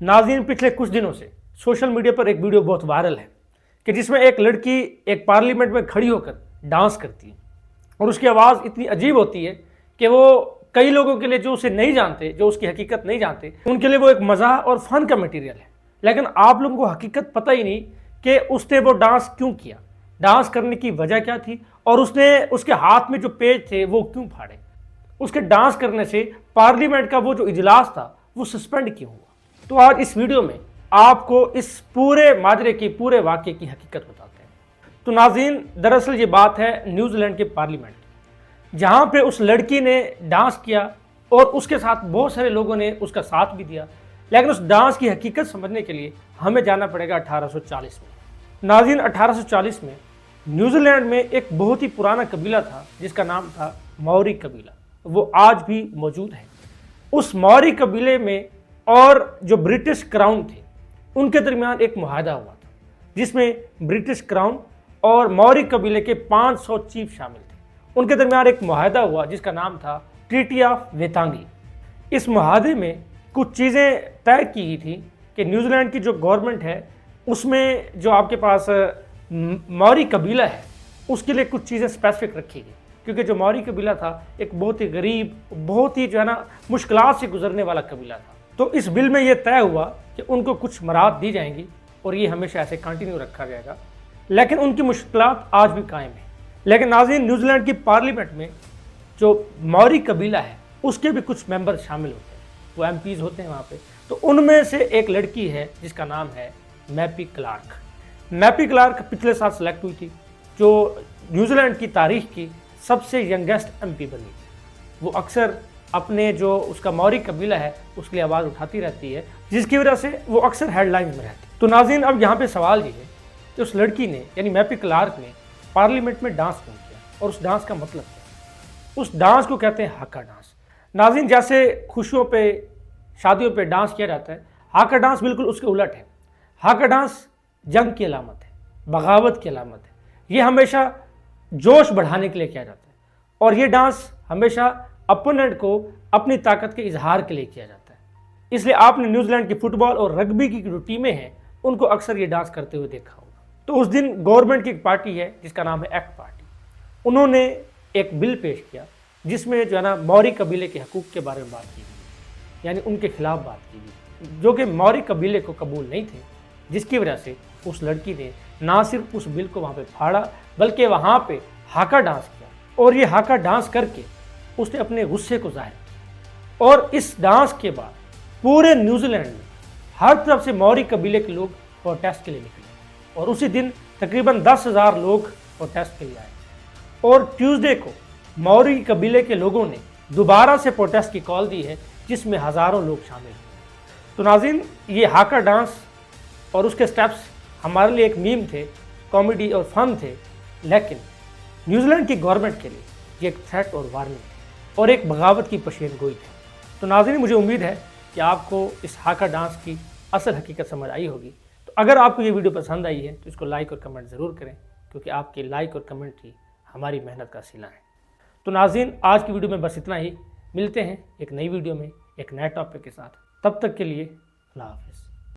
नाज़रीन, पिछले कुछ दिनों से सोशल मीडिया पर एक वीडियो बहुत वायरल है कि जिसमें एक लड़की एक पार्लियामेंट में खड़ी होकर डांस करती है और उसकी आवाज़ इतनी अजीब होती है कि वो कई लोगों के लिए जो उसे नहीं जानते, जो उसकी हकीकत नहीं जानते, उनके लिए वो एक मज़ाह और फ़न का मटेरियल है। लेकिन आप लोगों को हकीकत पता ही नहीं कि उसने वो डांस क्यों किया, डांस करने की वजह क्या थी और उसने उसके हाथ में जो पेज थे वो क्यों फाड़े, उसके डांस करने से पार्लियामेंट का वो जो इजलास था वो सस्पेंड क्यों हुआ। तो आज इस वीडियो में आपको इस पूरे माजरे की, पूरे वाक़े की हकीकत बताते हैं। तो नाज़रीन, दरअसल ये बात है न्यूजीलैंड के पार्लियामेंट की, जहाँ पे उस लड़की ने डांस किया और उसके साथ बहुत सारे लोगों ने उसका साथ भी दिया। लेकिन उस डांस की हकीकत समझने के लिए हमें जाना पड़ेगा 1840 में। नाज़रीन, 1840 में न्यूजीलैंड में एक बहुत ही पुराना कबीला था जिसका नाम था मौरी कबीला। वो आज भी मौजूद है। उस मौरी कबीले में और जो ब्रिटिश क्राउन थे उनके दरमियान एक मुआहदा हुआ था जिसमें ब्रिटिश क्राउन और मौरी कबीले के 500 चीफ शामिल थे। उनके दरमियान एक मुआहदा हुआ जिसका नाम था ट्रीटी ऑफ वेतांगी। इस मुआहदे में कुछ चीज़ें तय की गई थी कि न्यूजीलैंड की जो गवर्नमेंट है उसमें जो आपके पास मौरी कबीला है उसके लिए कुछ चीज़ें स्पेसिफिक रखी गई, क्योंकि जो मौरी कबीला था एक बहुत ही गरीब, बहुत ही जो है ना मुश्किलात से गुजरने वाला कबीला था। तो इस बिल में ये तय हुआ कि उनको कुछ मराहत दी जाएंगी और ये हमेशा ऐसे कंटिन्यू रखा जाएगा, लेकिन उनकी मुश्किलात आज भी कायम है। लेकिन नाज़रीन, न्यूजीलैंड की पार्लियामेंट में जो मौरी कबीला है उसके भी कुछ मेंबर शामिल होते हैं, वो एमपीज़ होते हैं वहाँ पे। तो उनमें से एक लड़की है जिसका नाम है मैपी क्लार्क। मैपी क्लार्क पिछले साल सेलेक्ट हुई थी, जो न्यूजीलैंड की तारीख की सबसे यंगेस्ट एमपी बनी। वो अक्सर अपने जो उसका मौरी कबीला है उसके लिए आवाज़ उठाती रहती है, जिसकी वजह से वो अक्सर हेडलाइंस में रहती है। तो नाज़रीन, अब यहाँ पे सवाल ये है कि उस लड़की ने यानी मैपी क्लार्क ने पार्लियामेंट में डांस क्यों किया और उस डांस का मतलब क्या। उस डांस को कहते हैं हाका डांस। नाज़रीन, जैसे खुशियों पे, शादियों पे डांस किया जाता है, हाका डांस बिल्कुल उसके उलट है। हाका डांस जंग की अलामत है, बगावत की अलामत है। ये हमेशा जोश बढ़ाने के लिए किया जाता है और ये डांस हमेशा अपोनेंट को अपनी ताकत के इजहार के लिए किया जाता है। इसलिए आपने न्यूजीलैंड की फुटबॉल और रग्बी की जो टीमें हैं उनको अक्सर ये डांस करते हुए देखा होगा। तो उस दिन गवर्नमेंट की एक पार्टी है जिसका नाम है एक्ट पार्टी, उन्होंने एक बिल पेश किया जिसमें जो है ना मौरी कबीले के हकूक़ के बारे में बात की गई, यानी उनके खिलाफ बात की गई, जो कि मौरी कबीले को कबूल नहीं थे, जिसकी वजह से उस लड़की ने ना सिर्फ उस बिल को वहाँ पे फाड़ा बल्कि वहाँ पे हाका डांस किया और ये हाका डांस करके उसने अपने गुस्से को जाहिर किया। और इस डांस के बाद पूरे न्यूजीलैंड में हर तरफ से मौरी कबीले के लोग प्रोटेस्ट के लिए निकले और उसी दिन तकरीबन 10,000 लोग प्रोटेस्ट के लिए आए और ट्यूसडे को मौरी कबीले के लोगों ने दोबारा से प्रोटेस्ट की कॉल दी है जिसमें हज़ारों लोग शामिल हुए। तो नाज़रीन, ये हाका डांस और उसके स्टेप्स हमारे लिए एक मीम थे, कॉमेडी और फन थे, लेकिन न्यूजीलैंड की गवर्नमेंट के लिए ये एक थ्रेट और वार्निंग थी और एक बगावत की पेशेनगोई थी। तो नाज़रीन, मुझे उम्मीद है कि आपको इस हाका डांस की असल हकीकत समझ आई होगी। तो अगर आपको ये वीडियो पसंद आई है तो इसको लाइक और कमेंट ज़रूर करें, क्योंकि आपके लाइक और कमेंट ही हमारी मेहनत का सिला है। तो नाज़रीन, आज की वीडियो में बस इतना ही। मिलते हैं एक नई वीडियो में एक नए टॉपिक के साथ। तब तक के लिए अल्लाह हाफ़िज़।